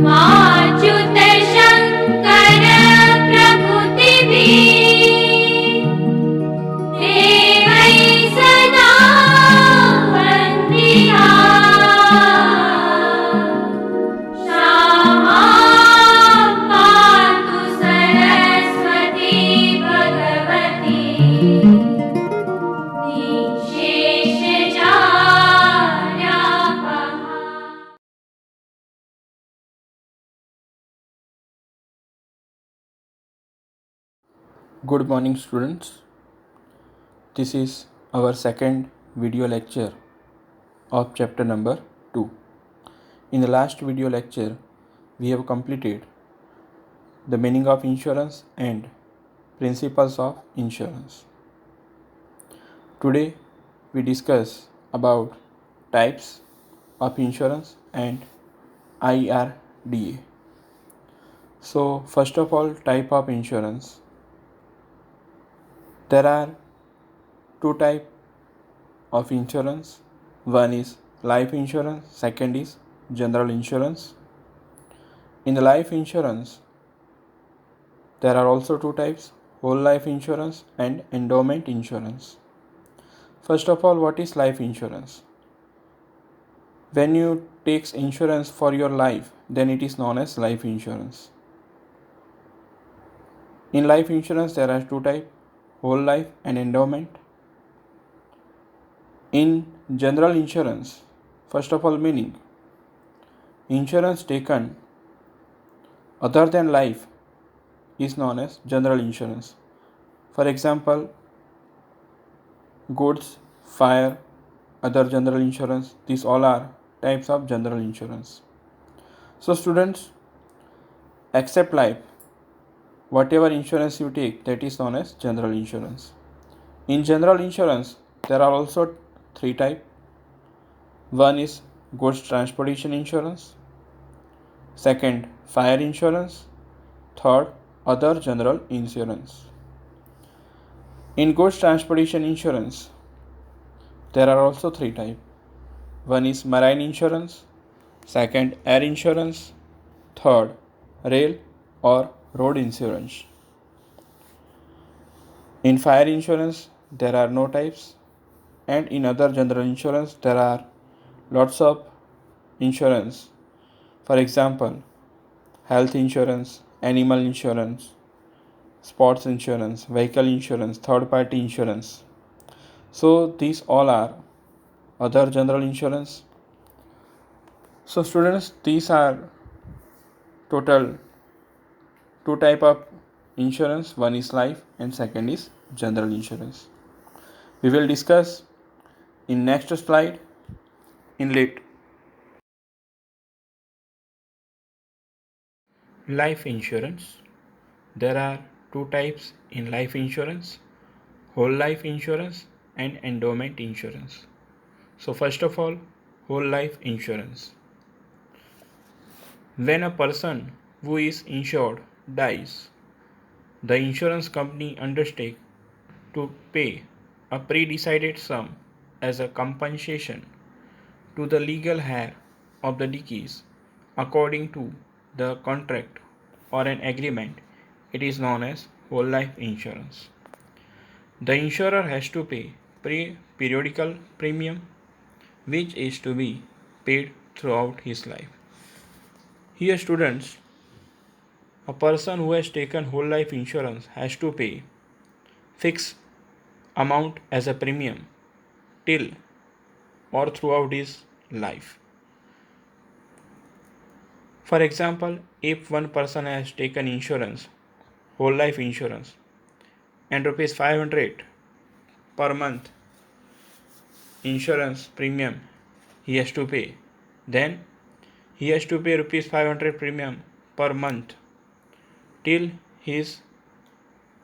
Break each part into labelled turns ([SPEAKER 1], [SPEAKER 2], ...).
[SPEAKER 1] माच्युत शंकर प्रभुति देवै सदा वन्दिता क्षमा पातु सरस्वती भगवती निःशेषजाड्यापहा।
[SPEAKER 2] Good morning, students. This is our second video lecture of chapter number 2. In the last video lecture, we have completed the meaning of insurance and principles of insurance. Today, we discuss about types of insurance and IRDA. So, first of all, type of insurance. There are two types of insurance. One is life insurance, second is general insurance. In the life insurance, there are also two types, whole life insurance and endowment insurance. First of all, what is life insurance? When you take insurance for your life, then it is known as life insurance. In life insurance, there are two types, whole life and endowment. In general insurance, first of all, meaning insurance taken other than life is known as general insurance. For example, goods, fire, other general insurance, these all are types of general insurance. So students, except life, whatever insurance you take, that is known as general insurance. In general insurance, there are also three types. One is goods transportation insurance, second fire insurance, third other general insurance. In goods transportation insurance, there are also three types. One is marine insurance, second air insurance, third rail or road insurance. In fire insurance, there are no types, and in other general insurance, there are lots of insurance. For example, health insurance, animal insurance, sports insurance, vehicle insurance, third party insurance. So these all are other general insurance. So students, these are total two type of insurance. One is life and second is general insurance. We will discuss in next slide in late. Life insurance. There are two types in life insurance, whole life insurance and endowment insurance. So first of all, whole life insurance. When a person who is insured dies, the insurance company undertakes to pay a pre-decided sum as a compensation to the legal heir of the deceased according to the contract or an agreement. It is known as whole life insurance. The insurer has to pay periodical premium which is to be paid throughout his life. Here students, a person who has taken whole life insurance has to pay fixed amount as a premium till or throughout his life. For example, if one person has taken insurance, whole life insurance, and rupees 500 per month insurance premium he has to pay, then he has to pay rupees 500 premium per month till his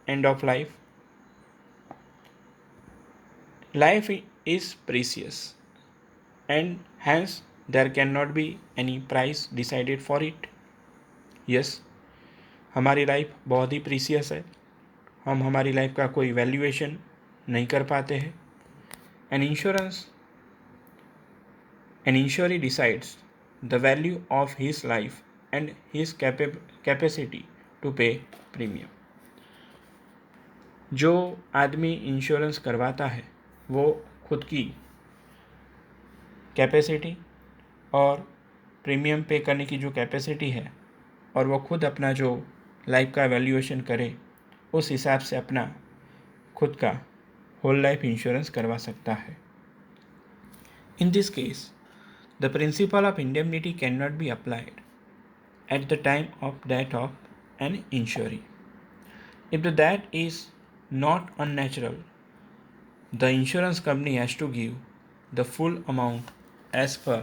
[SPEAKER 2] end of life. Life is precious and hence there cannot be any price decided for it. Yes, हमारी life बहुत ही precious है, हम हमारी life का कोई valuation नहीं कर पाते हैं. An insurer decides the value of his life and his capacity to pay premium. जो आदमी इंश्योरेंस करवाता है वो खुद की कैपेसिटी और प्रीमियम पे करने की जो कैपेसिटी है और वो खुद अपना जो लाइफ का वैल्यूएशन करे उस हिसाब से अपना खुद का होल लाइफ इंश्योरेंस करवा सकता है. In this case, the principle of indemnity cannot be applied at the time of death of an insured. If the death is not unnatural, the insurance company has to give the full amount as per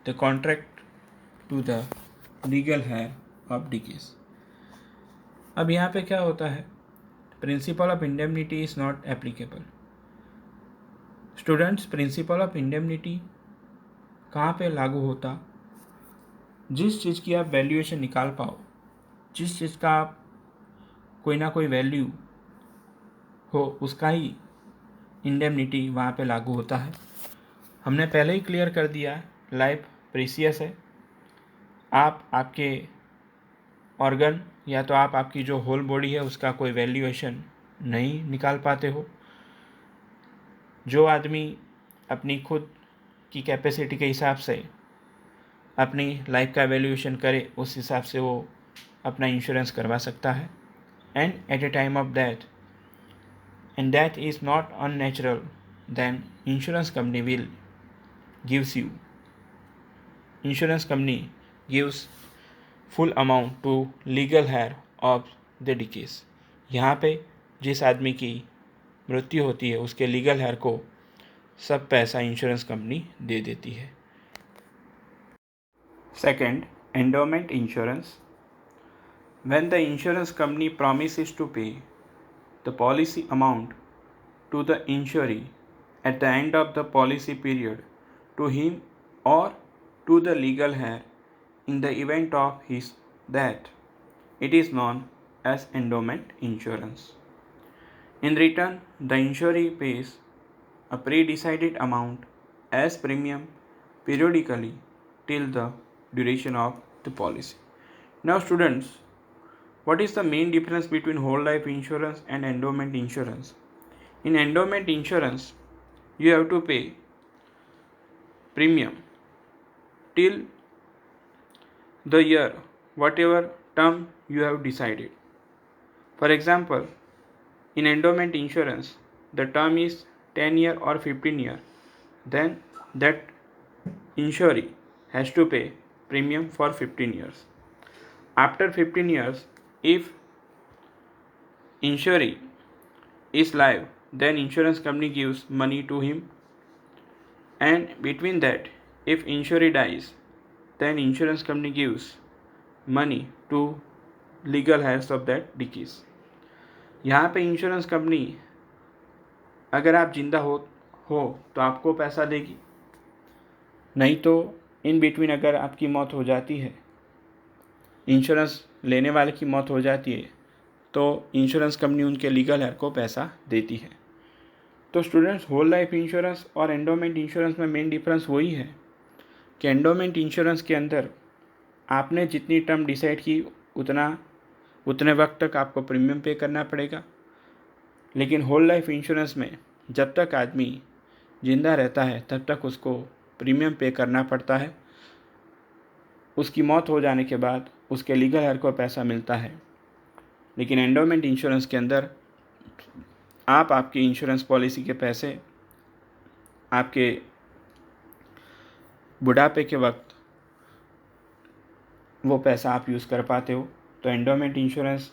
[SPEAKER 2] the contract to the legal heir of deceased. अब यहाँ पे क्या होता है, principle of indemnity is not applicable. Students, principle of indemnity कहाँ पे लागू होता, जिस चीज़ की आप वैल्यूएशन निकाल पाओ, जिस चीज़ का आप कोई ना कोई वैल्यू हो उसका ही इंडेमनिटी वहाँ पे लागू होता है. हमने पहले ही क्लियर कर दिया है, लाइफ प्रीसियस है. आप आपके ऑर्गन या तो आप आपकी जो होल बॉडी है उसका कोई वैल्यूएशन नहीं निकाल पाते हो. जो आदमी अपनी खुद की कैपेसिटी के हिसाब से अपनी लाइफ का वैल्यूएशन करे उस हिसाब से वो अपना इंश्योरेंस करवा सकता है. And at a time of death and death is not unnatural, then insurance company will gives you, insurance company gives full amount to legal heir of the deceased. यहाँ पे जिस आदमी की मृत्यु होती है उसके लीगल हेयर को सब पैसा इंश्योरेंस कंपनी दे देती है. Second, endowment insurance. When the insurance company promises to pay the policy amount to the insuree at the end of the policy period to him or to the legal heir in the event of his death, it is known as endowment insurance. In return, the insuree pays a pre-decided amount as premium periodically till the duration of the policy. Now students, what is the main difference between whole life insurance and endowment insurance? In endowment insurance, you have to pay premium till the year, whatever term you have decided. For example, in endowment insurance, the term is 10 year or 15 year. Then that insuree has to pay premium for 15 years. After 15 years, if insuree is live, then insurance company gives money to him. And between that, if insuree dies, then insurance company gives money to legal heirs of that deceased. यहाँ पे insurance company अगर आप जिंदा हो तो आपको पैसा देगी, नहीं तो इन बिटवीन अगर आपकी मौत हो जाती है, इंश्योरेंस लेने वाले की मौत हो जाती है, तो इंश्योरेंस कंपनी उनके लीगल हेयर को पैसा देती है. तो स्टूडेंट्स, होल लाइफ इंश्योरेंस और एंडोमेंट इंश्योरेंस में मेन डिफरेंस वही है कि एंडोमेंट इंश्योरेंस के अंदर आपने जितनी टर्म डिसाइड की उतने वक्त तक आपको प्रीमियम पे करना पड़ेगा. लेकिन होल लाइफ इंश्योरेंस में जब तक आदमी जिंदा रहता है तब तक उसको प्रीमियम पे करना पड़ता है. उसकी मौत हो जाने के बाद उसके लीगल हेयर को पैसा मिलता है. लेकिन एंडोमेंट इंश्योरेंस के अंदर आप आपकी इंश्योरेंस पॉलिसी के पैसे आपके बुढ़ापे के वक्त वो पैसा आप यूज़ कर पाते हो. तो एंडोमेंट इंश्योरेंस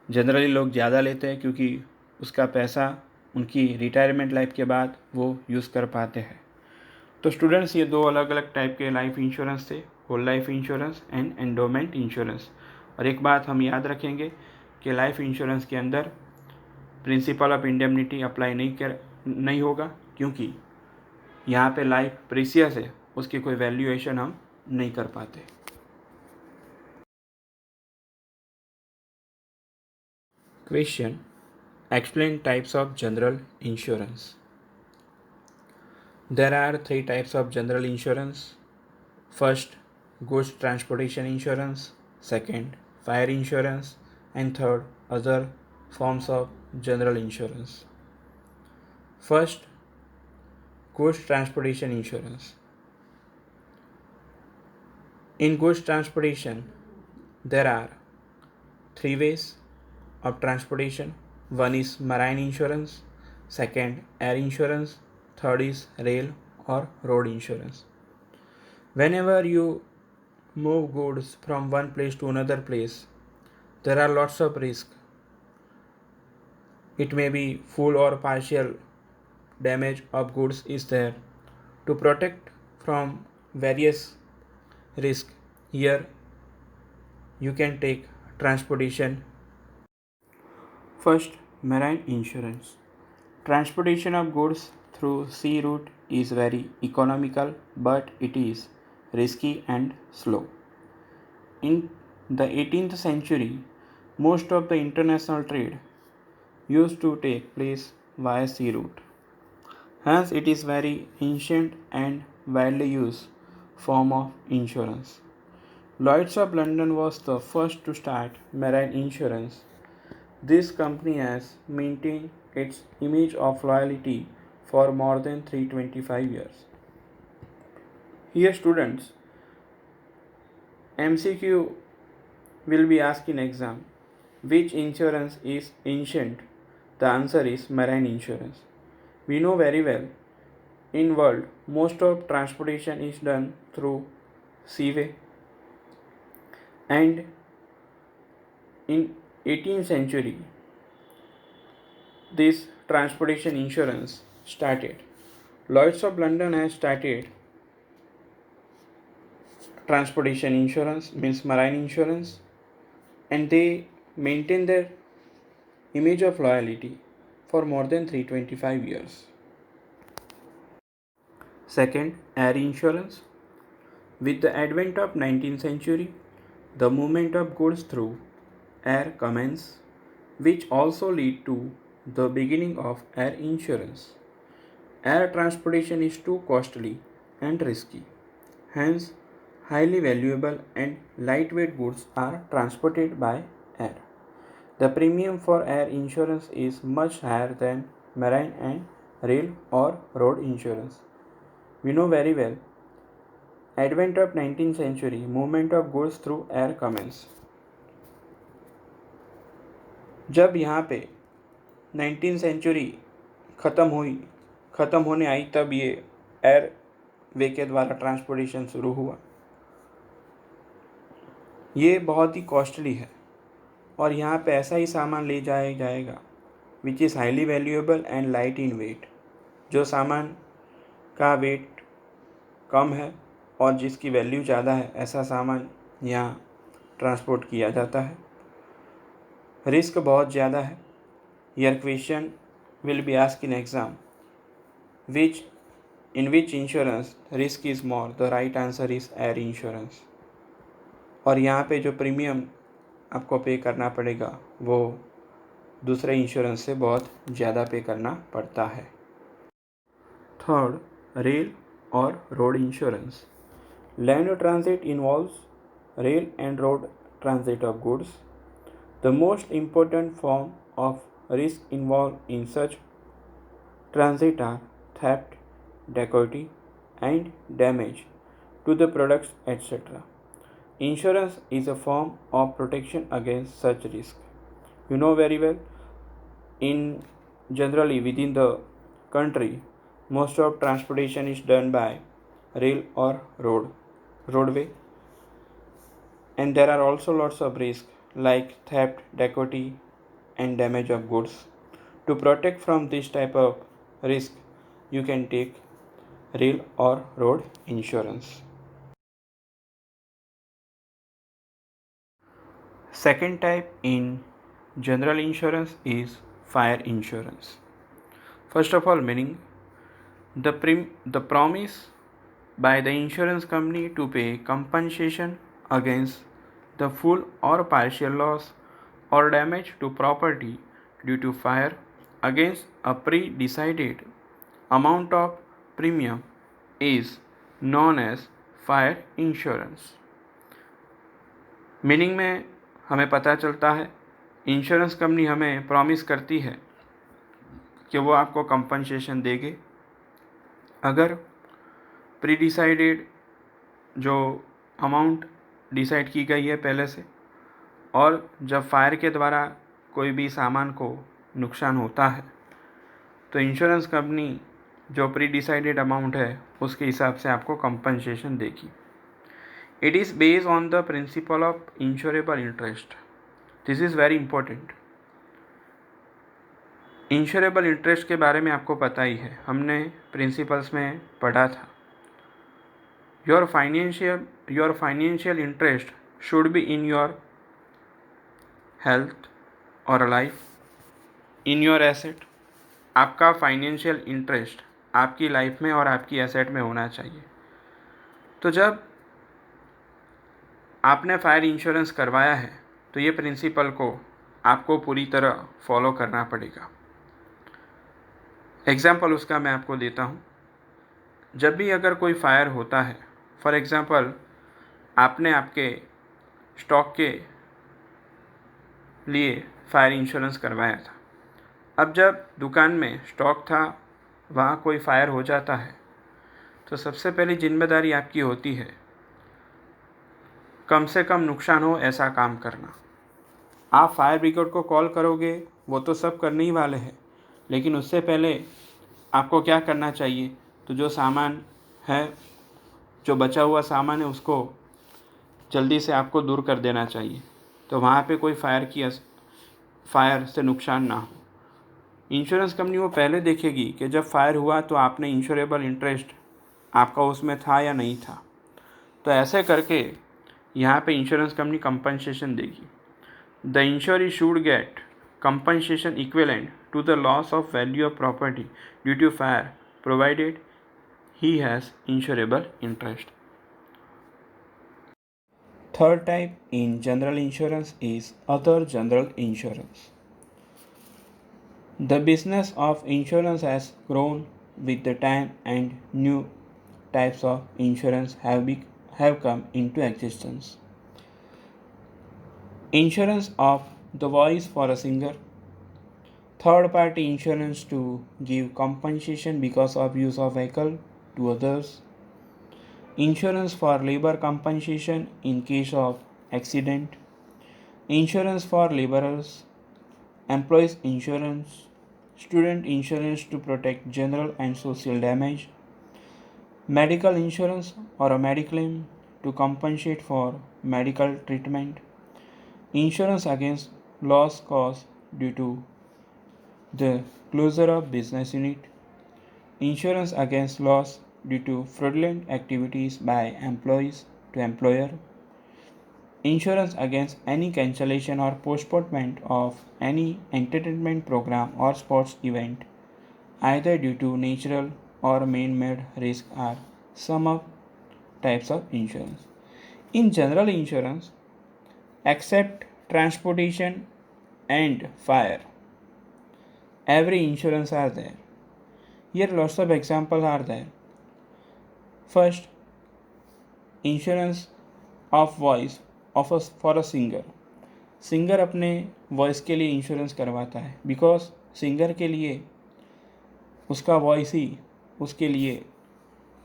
[SPEAKER 2] जनरली लोग ज़्यादा लेते हैं क्योंकि उसका पैसा उनकी रिटायरमेंट लाइफ के बाद वो यूज़ कर पाते हैं. तो स्टूडेंट्स, ये दो अलग अलग टाइप के लाइफ इंश्योरेंस थे, whole life insurance and endowment insurance. और एक बात हम याद रखेंगे कि लाइफ इंश्योरेंस के अंदर प्रिंसिपल ऑफ इंडेमनिटी अप्लाई नहीं होगा क्योंकि यहाँ पे लाइफ प्रीसियस है, उसकी कोई वैल्यूएशन हम नहीं कर पाते. Question: Explain types of general insurance. There are 3 types of general insurance. First, goods transportation insurance, second, fire insurance, and third, other forms of general insurance. First, goods transportation insurance. In goods transportation, there are three ways of transportation. One is marine insurance, second, air insurance, third is rail or road insurance. Whenever you move goods from one place to another place, there are lots of risks. It may be full or partial damage of goods is there. To protect from various risks, here you can take transportation. First, marine insurance. Transportation of goods through sea route is very economical, but it is risky and slow. In the 18th century, most of the international trade used to take place via sea route. Hence, it is very ancient and widely used form of insurance. Lloyd's of London was the first to start marine insurance. This company has maintained its image of loyalty for more than 325 years. Here, students, MCQ will be asked in exam. Which insurance is ancient? The answer is marine insurance. We know very well in world most of transportation is done through seaway, and in 18th century this transportation insurance started. Lloyd's of London has started transportation insurance, means marine insurance, and they maintain their image of loyalty for more than 325 years. Second, air insurance. With the advent of 19th century, the movement of goods through air commenced, which also lead to the beginning of air insurance. Air transportation is too costly and risky. Hence, highly valuable and lightweight goods are transported by air. The premium for air insurance is much higher than marine and rail or road insurance. We know very well, advent of 19th century, movement of goods through air commenced. जब यहाँ पे 19th century ख़त्म होने आई, तब ये air वे के द्वारा transportation शुरू हुआ। ये बहुत ही कॉस्टली है और यहाँ पे ऐसा ही सामान ले जाया जाएगा which is highly valuable and light in weight. जो सामान का वेट कम है और जिसकी वैल्यू ज़्यादा है, ऐसा सामान यहाँ ट्रांसपोर्ट किया जाता है। रिस्क बहुत ज़्यादा है। Your question will be asked in exam. In which insurance risk is more? The right answer is air insurance. और यहाँ पे जो प्रीमियम आपको पे करना पड़ेगा वो दूसरे इंश्योरेंस से बहुत ज़्यादा पे करना पड़ता है। थर्ड, रेल और road insurance. Land transit involves rail and road transit of goods. The most important form of risk involved in such transit are theft, dacoity, and damage to the products, etc. Insurance is a form of protection against such risk. You know very well, in generally within the country, most of transportation is done by rail or roadway, and there are also lots of risks like theft, dacoity, and damage of goods. To protect from this type of risk, you can take rail or road insurance. Second type in general insurance is fire insurance. First of all, meaning the promise by the insurance company to pay compensation against the full or partial loss or damage to property due to fire against a pre-decided amount of premium is known as fire insurance. Meaning में हमें पता चलता है insurance company हमें promise करती है कि वो आपको कंपनसेशन देंगे अगर प्री डिसाइडेड जो अमाउंट डिसाइड की गई है पहले से, और जब फायर के द्वारा कोई भी सामान को नुकसान होता है तो इंश्योरेंस कंपनी जो प्री डिसाइडेड अमाउंट है उसके हिसाब से आपको कंपनसेशन देगी. It is based on the principle of insurable interest. This is very important. Insurable interest के बारे में आपको पता ही है, हमने प्रिंसिपल्स में पढ़ा था. Your financial interest should be in your health और लाइफ, इन योर एसेट. आपका फाइनेंशियल इंटरेस्ट आपकी लाइफ में और आपकी एसेट में होना चाहिए. तो जब आपने फायर इंश्योरेंस करवाया है तो ये प्रिंसिपल को आपको पूरी तरह फॉलो करना पड़ेगा. एग्ज़ाम्पल उसका मैं आपको देता हूँ. जब भी अगर कोई फायर होता है, फॉर एग्ज़ाम्पल आपने आपके स्टॉक के लिए फायर इंश्योरेंस करवाया था. अब जब दुकान में स्टॉक था, वहाँ कोई फायर हो जाता है तो सबसे पहली जिम्मेदारी आपकी होती है कम से कम नुकसान हो ऐसा काम करना. आप फायर ब्रिगेड को कॉल करोगे, वो तो सब करने ही वाले हैं, लेकिन उससे पहले आपको क्या करना चाहिए, तो जो सामान है, जो बचा हुआ सामान है, उसको जल्दी से आपको दूर कर देना चाहिए तो वहाँ पे कोई फायर से नुकसान ना हो. इंश्योरेंस कंपनी वो पहले देखेगी कि जब फायर हुआ तो आपने इंश्योरेबल इंटरेस्ट आपका उसमें था या नहीं था. तो ऐसे करके यहाँ पे इंश्योरेंस कंपनी कंपनसेशन देगी. The इंश्योरी should get compensation equivalent to the loss of value of property due to fire provided he has insurable interest. Third type in general insurance is other general insurance. The business of insurance has grown with the time and new types of insurance have come into existence. Insurance of the voice for a singer, third party insurance to give compensation because of use of vehicle to others, insurance for labor compensation in case of accident, insurance for laborers, employees insurance, student insurance to protect general and social damage, medical insurance or a mediclaim to compensate for medical treatment, insurance against loss caused due to the closure of business unit, insurance against loss due to fraudulent activities by employees to employer, insurance against any cancellation or postponement of any entertainment program or sports event, either due to natural or man-made risk are some of types of insurance. In general insurance, except transportation and fire, every insurance are there. Here lots of examples are there. First, insurance of voice for a singer. Singer अपने voice के लिए insurance करवाता है because singer के लिए उसका voice ही उसके लिए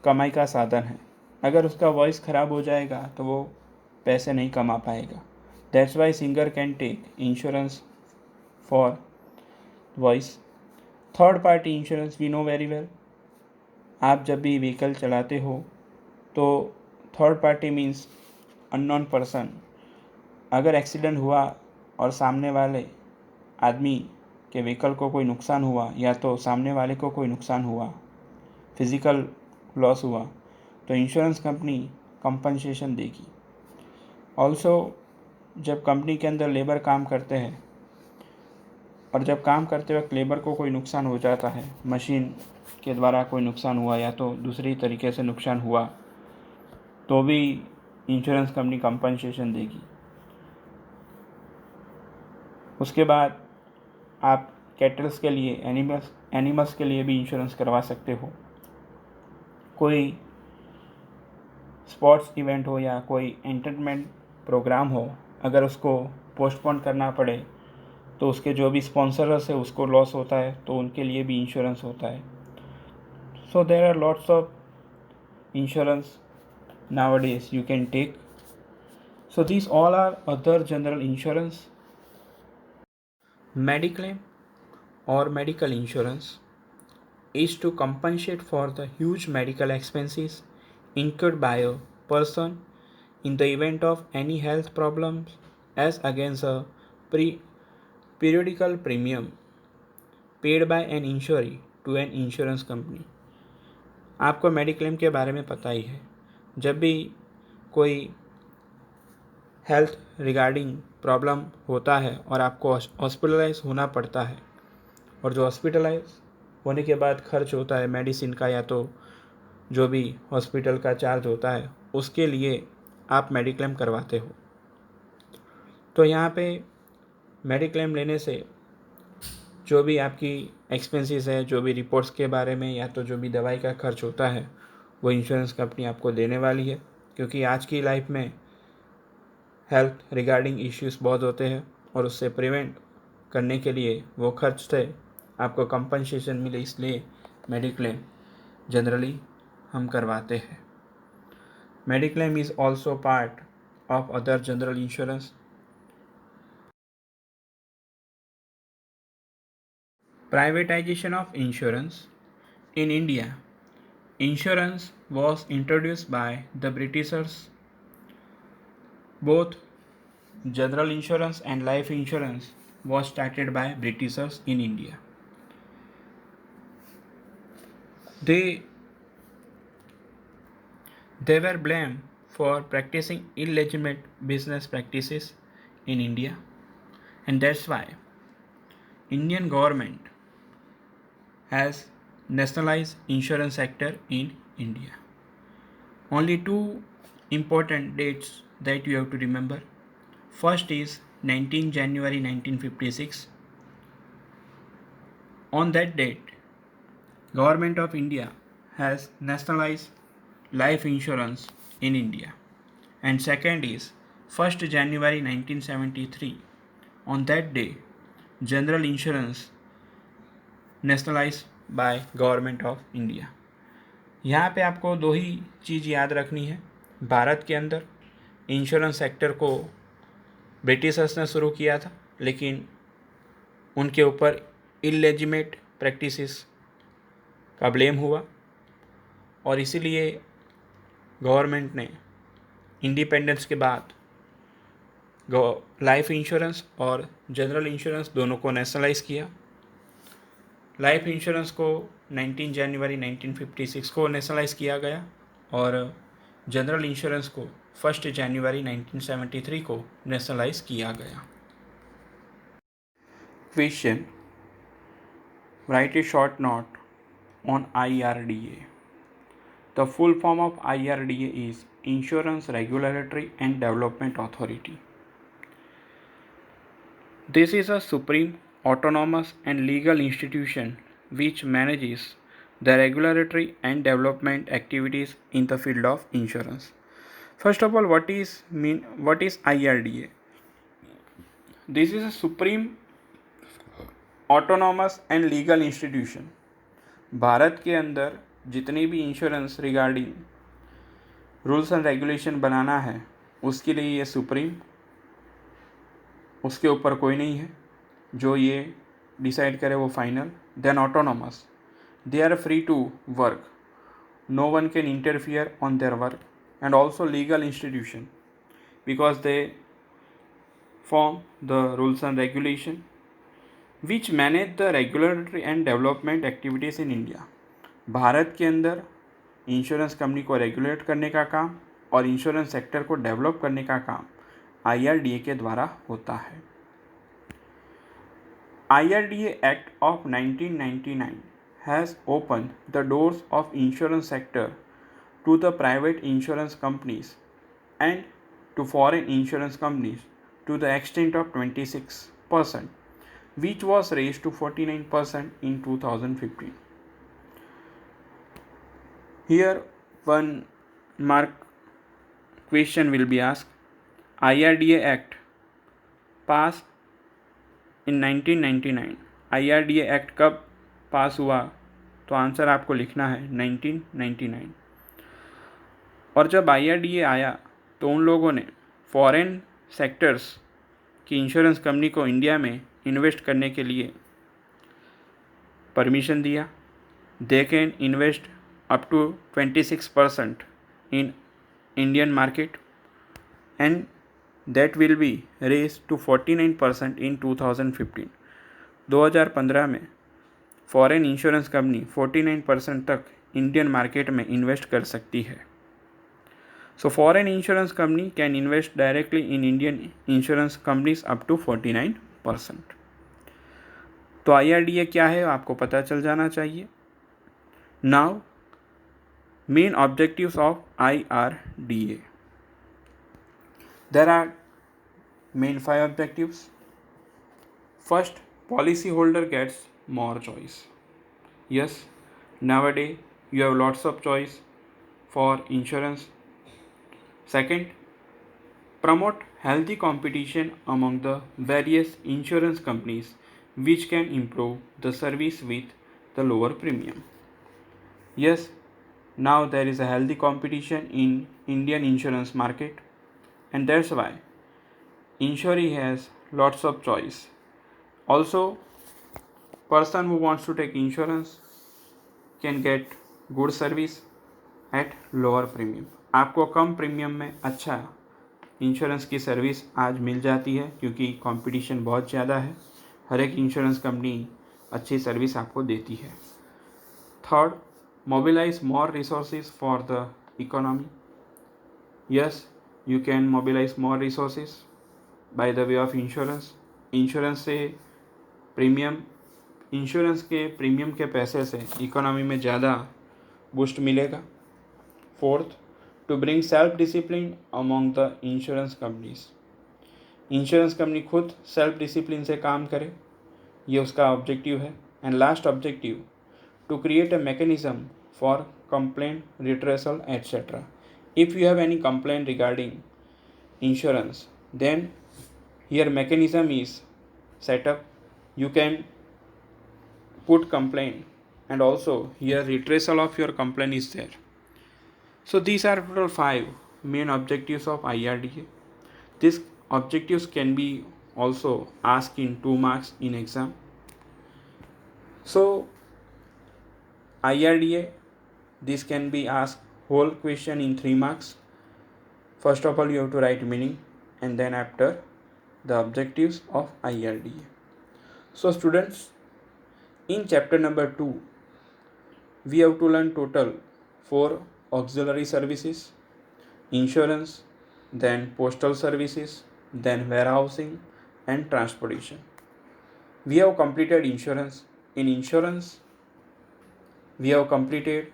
[SPEAKER 2] कमाई का साधन है. अगर उसका वॉइस ख़राब हो जाएगा तो वो पैसे नहीं कमा पाएगा. That's why singer can take insurance for voice. Third party insurance we know very well. आप जब भी व्हीकल चलाते हो तो third party means unknown person. अगर एक्सीडेंट हुआ और सामने वाले आदमी के व्हीकल को कोई नुकसान हुआ या तो सामने वाले को कोई नुकसान हुआ, फिज़िकल लॉस हुआ, तो इंश्योरेंस कंपनी कंपनसेशन देगी. ऑल्सो जब कंपनी के अंदर लेबर काम करते हैं और जब काम करते वक्त लेबर को कोई नुकसान हो जाता है, मशीन के द्वारा कोई नुकसान हुआ या तो दूसरी तरीके से नुकसान हुआ, तो भी इंश्योरेंस कंपनी कंपनसेशन देगी. उसके बाद आप कैटल्स के लिए, एनिमल्स के लिए भी इंश्योरेंस करवा सकते हो. कोई स्पोर्ट्स इवेंट हो या कोई एंटरटेनमेंट प्रोग्राम हो अगर उसको पोस्टपोन करना पड़े तो उसके जो भी स्पॉन्सरस है उसको लॉस होता है, तो उनके लिए भी इंश्योरेंस होता है. So there are lots of insurance nowadays you can take. So these all are other general insurance. Mediclaim or medical insurance is to compensate for the huge medical expenses incurred by a person in the event of any health problems as against a periodical premium paid by an insurer to an insurance company. आपको mediclaim के बारे में पता ही है. जब भी कोई health regarding problem होता है और आपको हॉस्पिटलाइज होना पड़ता है, और जो हॉस्पिटलाइज होने के बाद खर्च होता है मेडिसिन का या तो जो भी हॉस्पिटल का चार्ज होता है, उसके लिए आप मेडिक्लेम करवाते हो. तो यहाँ पे मेडिक्लेम लेने से जो भी आपकी एक्सपेंसेस है, जो भी रिपोर्ट्स के बारे में या तो जो भी दवाई का खर्च होता है, वो इंश्योरेंस कंपनी आपको देने वाली है. क्योंकि आज की लाइफ में हेल्थ रिगार्डिंग इश्यूज़ बहुत होते हैं और उससे प्रिवेंट करने के लिए वो खर्च से आपको कंपनसेशन मिले, इसलिए मेडिक्लेम जनरली हम करवाते हैं. Mediclaim is also part of other general insurance. Privatization of insurance. In India, insurance was introduced by the Britishers. Both general insurance and life insurance was started by Britishers in India. They were blamed for practicing illegitimate business practices in India, and that's why Indian government has nationalized insurance sector in India. Only two important dates that you have to remember. First is 19 January 1956. On that date, Government of India has nationalized life insurance in India. And second is 1st January 1973. On that day, general insurance nationalized by Government of India. यहाँ पे आपको दो ही चीज़ याद रखनी है. भारत के अंदर insurance sector को ब्रिटिशर्स ने शुरू किया था, लेकिन उनके ऊपर इलेजिमेट प्रैक्टिसेस का ब्लेम हुआ और इसीलिए गवर्नमेंट ने इंडिपेंडेंस के बाद लाइफ इंश्योरेंस और जनरल इंश्योरेंस दोनों को नेशनलाइज किया. लाइफ इंश्योरेंस को 19 जनवरी 1956 को नेशनलाइज किया गया और जनरल इंश्योरेंस को 1 जनवरी 1973 को नेशनलाइज किया गया. Question: right A short note on IRDA. The full form of IRDA is Insurance Regulatory and Development Authority. This is a supreme, autonomous and legal institution which manages the regulatory and development activities in the field of insurance. First of all, what is IRDA? This is a supreme, autonomous and legal institution. Bharat के अंदर जितनी भी insurance regarding rules and regulation बनाना है, उसके लिए ये supreme, उसके ऊपर कोई नहीं है. जो ये डिसाइड करे वो final. Then autonomous, they are free to work, no one can interfere on their work. And also legal institution because they form the rules and regulation which manage the regulatory and development activities in India. Bharat के अंदर insurance company को regulate करने का काम और insurance sector को develop करने का काम IRDA के द्वारा होता है. IRDA act of 1999 has open the doors of insurance sector to the private insurance companies and to foreign insurance companies to the extent of 26%. which was raised to 49% in 2015. Here one mark question will be asked. IRDA Act pass in 1999। IRDA act कब पास हुआ? तो answer आपको लिखना है 1999। और जब IRDA आया तो उन लोगों ने फॉरेन सेक्टर्स की इंश्योरेंस कंपनी को इंडिया में इन्वेस्ट करने के लिए परमिशन दिया। They can invest up to 26% in Indian market and that will be raise to 49% in 2015। 2015 में फॉरेन इंश्योरेंस कंपनी 49% तक इंडियन मार्केट में इन्वेस्ट कर सकती है। So foreign insurance company can invest directly in Indian insurance companies up to 49%। तो IRDA क्या है आपको पता चल जाना चाहिए। Now main objectives of IRDA, there are main 5 objectives. First, policyholder gets more choice. Yes, nowadays you have lots of choice for insurance. Second, promote healthy competition among the various insurance companies which can improve the service with the lower premium. Yes, now there is a healthy competition in Indian insurance market, and that's why insuree has lots of choice. Also, person who wants to take insurance can get good service at lower premium. आपको कम premium में अच्छा insurance की service आज मिल जाती है क्योंकि competition बहुत ज़्यादा है। हर एक इंश्योरेंस कंपनी अच्छी सर्विस आपको देती है। Third, mobilize more resources for the economy. Yes, you can mobilize more resources by the way of insurance. Insurance के प्रीमियम के पैसे से इकोनॉमी में ज़्यादा बूस्ट मिलेगा। Fourth, to bring self discipline among the insurance companies. Insurance company खुद self discipline से काम करे, ये उसका ऑब्जेक्टिव है। And last objective, to create a mechanism for complaint redressal etc. If you have any complaint regarding insurance, then here mechanism is set up. You can put complaint and also here redressal of your complaint is there. So these are total 5 main objectives of IRDA. These objectives can be also asked in 2 marks in exam. So IRDA, this can be asked whole question in 3 marks. First of all, you have to write meaning and then after the objectives of IRDA. So students, in chapter number 2, we have to learn total 4 auxiliary services: insurance, then postal services, then warehousing and transportation. We have completed insurance. In insurance, we have completed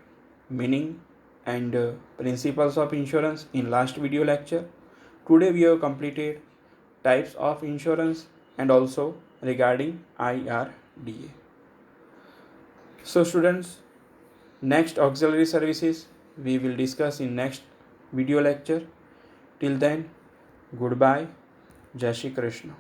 [SPEAKER 2] meaning and principles of insurance in last video lecture. Today we have completed types of insurance and also regarding IRDA. So students, next auxiliary services we will discuss in next video lecture. Till then, goodbye. Jai Shri Krishna.